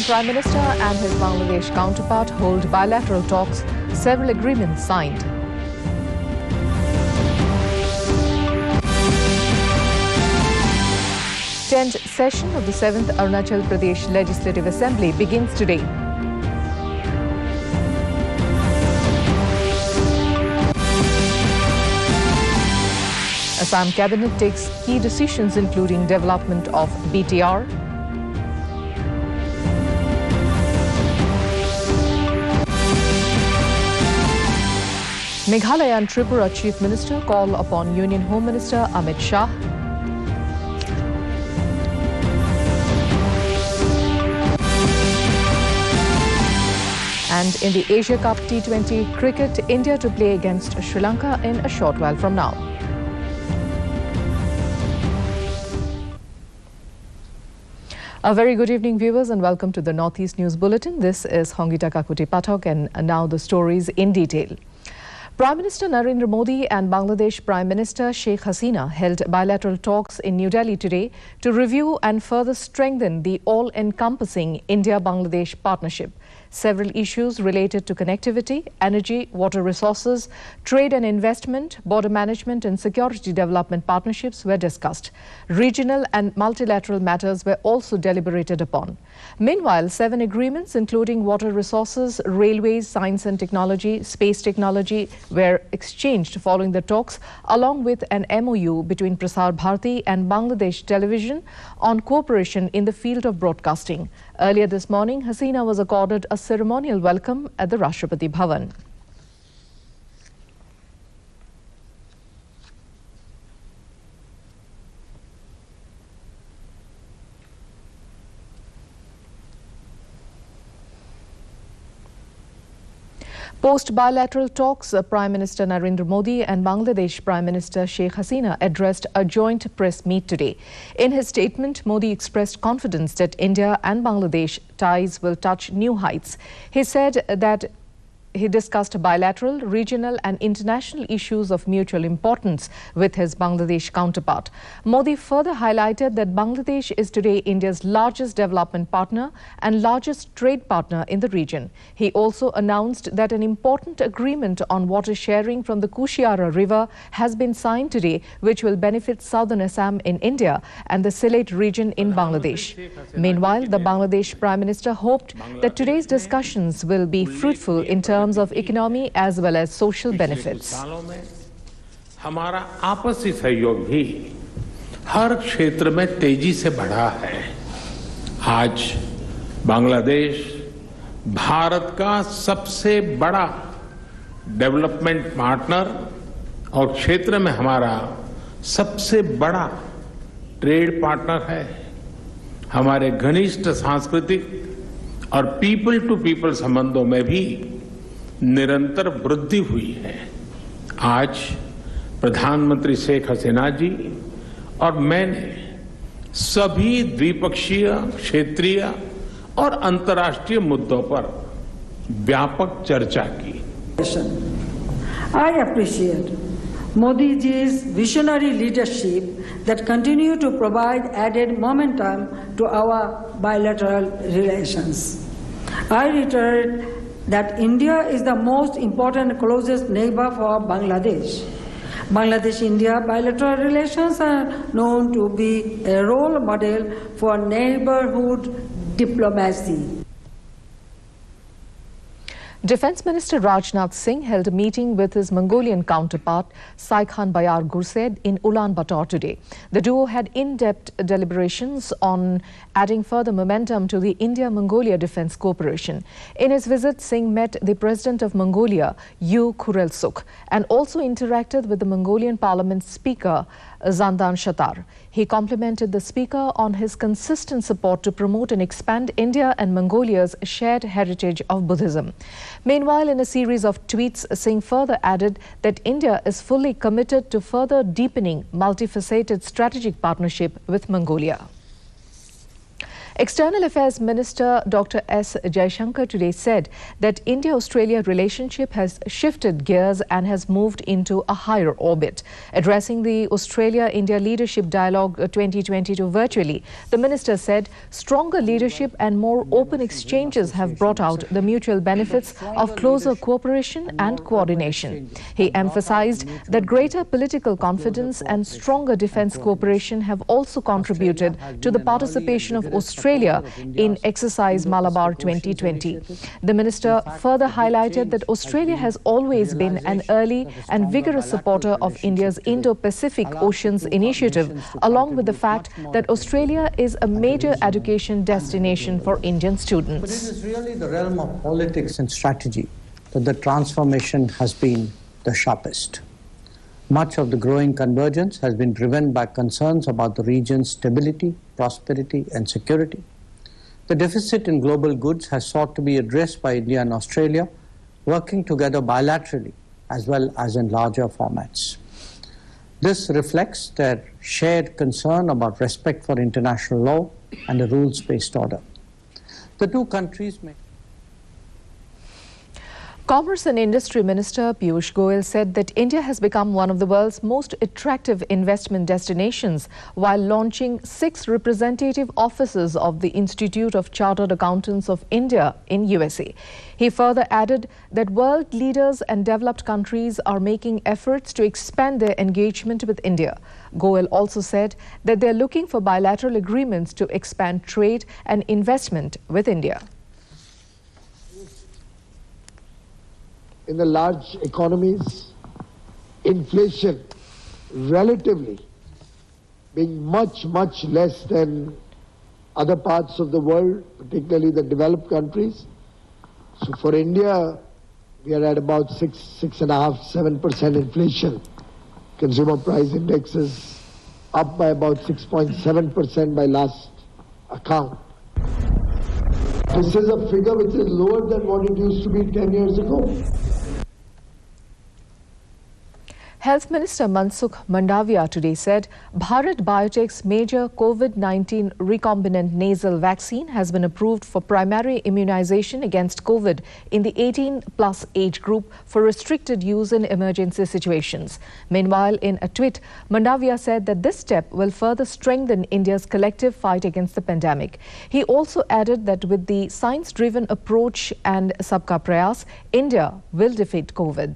Indian Prime Minister and his Bangladesh counterpart hold bilateral talks, several agreements signed. Tenth session of the 7th Arunachal Pradesh Legislative Assembly begins today. Assam Cabinet takes key decisions including development of BTR, Meghalaya and Tripura Chief Minister call upon Union Home Minister Amit Shah. And in the Asia Cup T20 cricket, India to play against Sri Lanka in a short while from now. A very good evening, viewers, and welcome to the Northeast News Bulletin. This is Hongita Kakuti Pathak, and now the stories in detail. Prime Minister Narendra Modi and Bangladesh Prime Minister Sheikh Hasina held bilateral talks in New Delhi today to review and further strengthen the all-encompassing India-Bangladesh partnership. Several issues related to connectivity, energy, water resources, trade and investment, border management and security development partnerships were discussed. Regional and multilateral matters were also deliberated upon. Meanwhile, 7 agreements including water resources, railways, science and technology, space technology were exchanged following the talks, along with an MOU between Prasar Bharati and Bangladesh Television on cooperation in the field of broadcasting. Earlier this morning, Hasina was accorded a ceremonial welcome at the Rashtrapati Bhavan. Post-bilateral talks, Prime Minister Narendra Modi and Bangladesh Prime Minister Sheikh Hasina addressed a joint press meet today. In his statement, Modi expressed confidence that India and Bangladesh ties will touch new heights. He said that he discussed bilateral, regional and international issues of mutual importance with his Bangladesh counterpart. Modi further highlighted that Bangladesh is today India's largest development partner and largest trade partner in the region. He also announced that an important agreement on water sharing from the Kushiara River has been signed today, which will benefit southern Assam in India and the Sylhet region in Bangladesh. Meanwhile, the Bangladesh Prime Minister hoped that today's discussions will be fruitful in terms of economy as well as social benefits. हमारा आपसी सहयोग भी हर क्षेत्र में तेजी से बढ़ा है। आज बांग्लादेश भारत का सबसे बड़ा डेवलपमेंट पार्टनर और क्षेत्र में हमारा सबसे बड़ा ट्रेड पार्टनर है। हमारे घनिष्ठ सांस्कृतिक और पीपल टू पीपल संबंधों में भी निरंतर वृद्धि हुई है। आज प्रधानमंत्री शेख हसीना जी और मैंने सभी द्विपक्षीय, क्षेत्रीय और अंतर्राष्ट्रीय मुद्दों पर व्यापक चर्चा की। I appreciate Modi ji's visionary leadership that continue to provide added momentum to our bilateral relations. I reiterate that India is the most important and closest neighbor for Bangladesh. Bangladesh-India bilateral relations are known to be a role model for neighborhood diplomacy. Defence Minister Rajnath Singh held a meeting with his Mongolian counterpart Saikhan Bayar Gursed in Ulaanbaatar today. The duo had in-depth deliberations on adding further momentum to the India-Mongolia defence cooperation. In his visit, Singh met the President of Mongolia, U Khurelsukh, and also interacted with the Mongolian Parliament Speaker Zandan Shatar. He complimented the Speaker on his consistent support to promote and expand India and Mongolia's shared heritage of Buddhism. Meanwhile, in a series of tweets, Singh further added that India is fully committed to further deepening multifaceted strategic partnership with Mongolia. External Affairs Minister Dr. S. Jaishankar today said that India-Australia relationship has shifted gears and has moved into a higher orbit. Addressing the Australia-India Leadership Dialogue 2022 virtually, the minister said stronger leadership and more open exchanges have brought out the mutual benefits of closer cooperation and coordination. He emphasized that greater political confidence and stronger defense cooperation have also contributed to the participation of Australia in Exercise Malabar 2020. The minister further highlighted that Australia has always been an early and vigorous supporter of India's Indo-Pacific Oceans Initiative, along with the fact that Australia is a major education destination for Indian students. But it is really the realm of politics and strategy that the transformation has been the sharpest. Much of the growing convergence has been driven by concerns about the region's stability, prosperity, and security. The deficit in global goods has sought to be addressed by India and Australia, working together bilaterally as well as in larger formats. This reflects their shared concern about respect for international law and a rules-based order. The two countries may... Commerce and Industry Minister Piyush Goyal said that India has become one of the world's most attractive investment destinations while launching 6 representative offices of the Institute of Chartered Accountants of India in USA. He further added that world leaders and developed countries are making efforts to expand their engagement with India. Goyal also said that they are looking for bilateral agreements to expand trade and investment with India. In the large economies, inflation relatively being much less than other parts of the world, particularly the developed countries. So for India, we are at about 6.5–7% inflation. Consumer price index is up by about 6.7% by last account. This is a figure which is lower than what it used to be 10 years ago. Health Minister Mansukh Mandavia today said Bharat Biotech's major COVID-19 recombinant nasal vaccine has been approved for primary immunization against COVID in the 18+ age group for restricted use in emergency situations. Meanwhile, in a tweet, Mandavia said that this step will further strengthen India's collective fight against the pandemic. He also added that with the science-driven approach and Sabka Prayas, India will defeat COVID.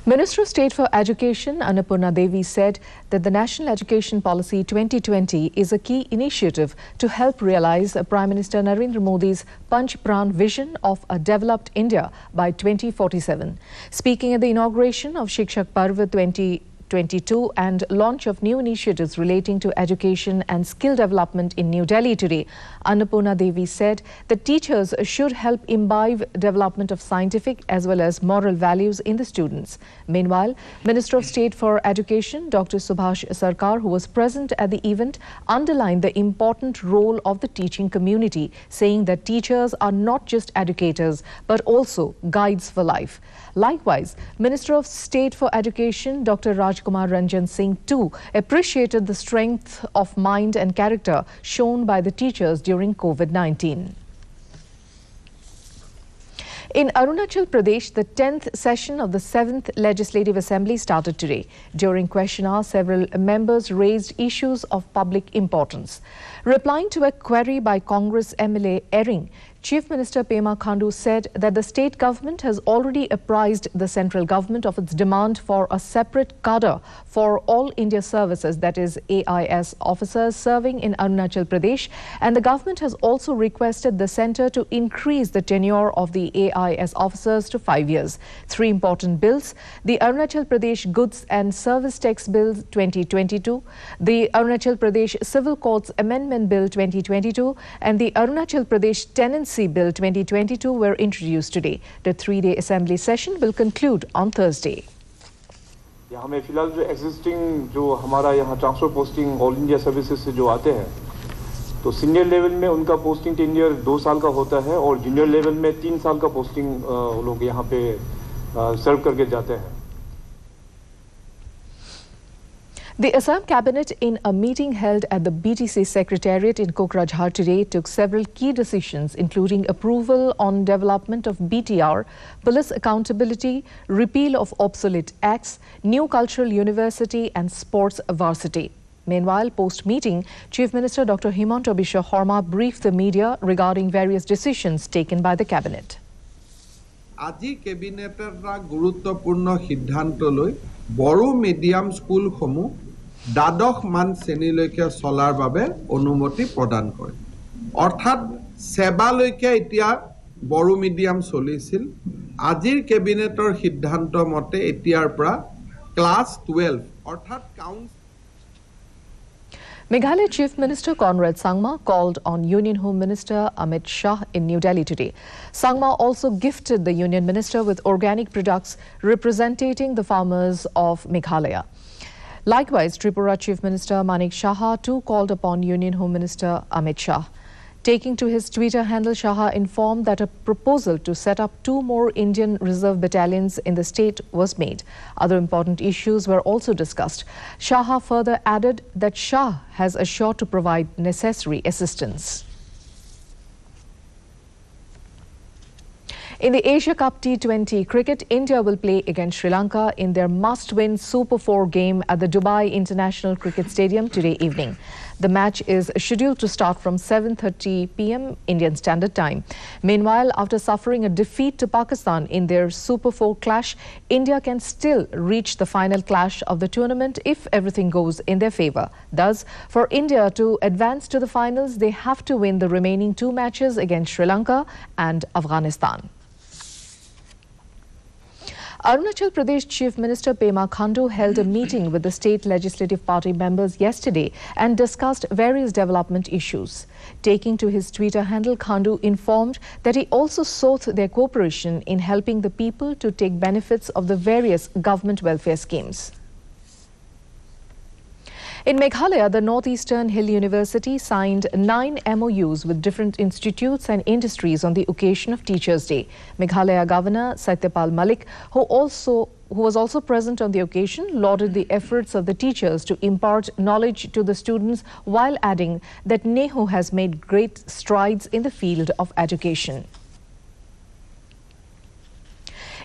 Minister of State for Education Annapurna Devi said that the National Education Policy 2020 is a key initiative to help realize Prime Minister Narendra Modi's Panch Pran vision of a developed India by 2047. Speaking at the inauguration of Shikshak Parv 2022 and launch of new initiatives relating to education and skill development in New Delhi today, Annapurna Devi said that teachers should help imbibe development of scientific as well as moral values in the students. Meanwhile, Minister of State for Education Dr. Subhash Sarkar, who was present at the event, underlined the important role of the teaching community, saying that teachers are not just educators but also guides for life. Likewise, Minister of State for Education Dr. Rajkumar Ranjan Singh too appreciated the strength of mind and character shown by the teachers during COVID-19. In Arunachal Pradesh, the 10th session of the 7th Legislative Assembly started today. During question hour, several members raised issues of public importance. Replying to a query by Congress MLA Ering, Chief Minister Pema Khandu said that the state government has already apprised the central government of its demand for a separate cadre for all India services, that is AIS officers serving in Arunachal Pradesh, and the government has also requested the centre to increase the tenure of the AIS officers to 5 years. 3 important bills: the Arunachal Pradesh Goods and Service Tax Bill 2022, the Arunachal Pradesh Civil Courts Amendment Bill 2022 and the Arunachal Pradesh Tenancy Bill 2022 were introduced today. The 3-day assembly session will conclude on Thursday. हमें फिलहाल जो existing जो हमारा यहाँ transfer posting all India services से जो आते हैं तो सीनियर लेवल में उनका पोस्टिंग टेन्योर 2 साल का होता है और जूनियर लेवल में 3 साल का पोस्टिंग लोग यहाँ पे सर्व करके जाते हैं. The Assam Cabinet, in a meeting held at the BTC Secretariat in Kokrajhar today, took several key decisions, including approval on development of BTR, police accountability, repeal of obsolete acts, new cultural university and sports varsity. Meanwhile, post-meeting, Chief Minister Dr. Himanta Biswa Sarma briefed the media regarding various decisions taken by the Cabinet. আজি কেবিনেটৰ গুৰুত্বপূৰ্ণ সিদ্ধান্ত লৈ বড়ো medium স্কুলসমূহ দ্বাদশ মান শ্ৰেণীলৈকে চলাৰ বাবে অনুমতি প্ৰদান কৰে অৰ্থাৎ সেৱালৈকে এতিয়া বড়ো মিডিয়াম চলিছিল আজিৰ কেবিনেটৰ সিদ্ধান্ত মতে এতিয়াৰ পৰা ক্লাছ 12 অৰ্থাৎ count Meghalaya Chief Minister Conrad Sangma called on Union Home Minister Amit Shah in New Delhi today. Sangma also gifted the Union Minister with organic products representing the farmers of Meghalaya. Likewise, Tripura Chief Minister Manik Saha too called upon Union Home Minister Amit Shah. Taking to his Twitter handle, Saha informed that a proposal to set up 2 more Indian Reserve battalions in the state was made. Other important issues were also discussed. Saha further added that Shah has assured to provide necessary assistance. In the Asia Cup T20 cricket, India will play against Sri Lanka in their must-win Super 4 game at the Dubai International Cricket Stadium today evening. The match is scheduled to start from 7:30 p.m. Indian Standard Time. Meanwhile, after suffering a defeat to Pakistan in their Super 4 clash, India can still reach the final clash of the tournament if everything goes in their favour. Thus, for India to advance to the finals, they have to win the remaining 2 matches against Sri Lanka and Afghanistan. Arunachal Pradesh Chief Minister Pema Khandu held a meeting with the state legislative party members yesterday and discussed various development issues. Taking to his Twitter handle, Khandu informed that he also sought their cooperation in helping the people to take benefits of the various government welfare schemes. In Meghalaya, the Northeastern Hill University signed 9 MOUs with different institutes and industries on the occasion of Teachers' Day. Meghalaya Governor Satyapal Malik, who was also present on the occasion, lauded the efforts of the teachers to impart knowledge to the students while adding that NEHU has made great strides in the field of education.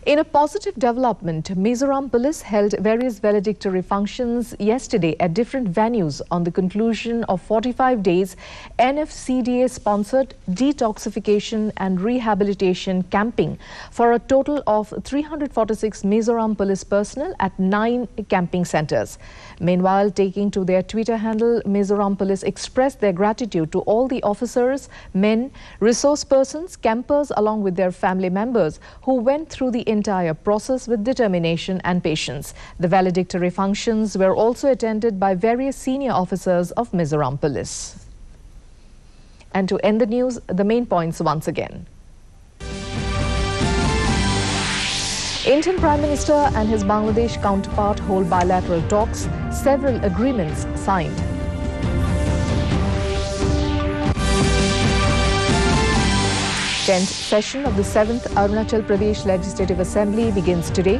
In a positive development, Mizoram Police held various valedictory functions yesterday at different venues on the conclusion of 45 days NFCDA-sponsored detoxification and rehabilitation camping for a total of 346 Mizoram Police personnel at 9 camping centres. Meanwhile, taking to their Twitter handle, Mizoram Police expressed their gratitude to all the officers, men, resource persons, campers along with their family members who went through the entire process with determination and patience. The valedictory functions were also attended by various senior officers of Mizoram Police. And to end the news, the main points once again. Indian Prime Minister and his Bangladesh counterpart hold bilateral talks, several agreements signed. The 10th session of the 7th Arunachal Pradesh Legislative Assembly begins today.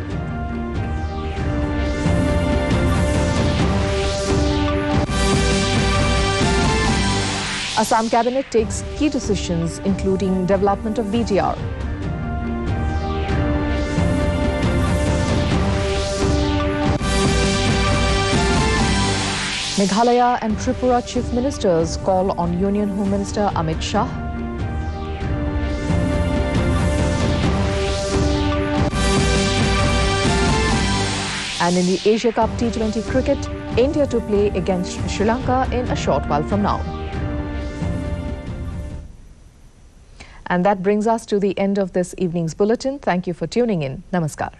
Assam Cabinet takes key decisions including development of BTR. Meghalaya and Tripura Chief Ministers call on Union Home Minister Amit Shah. And in the Asia Cup T20 cricket, India to play against Sri Lanka in a short while from now. And that brings us to the end of this evening's bulletin. Thank you for tuning in. Namaskar.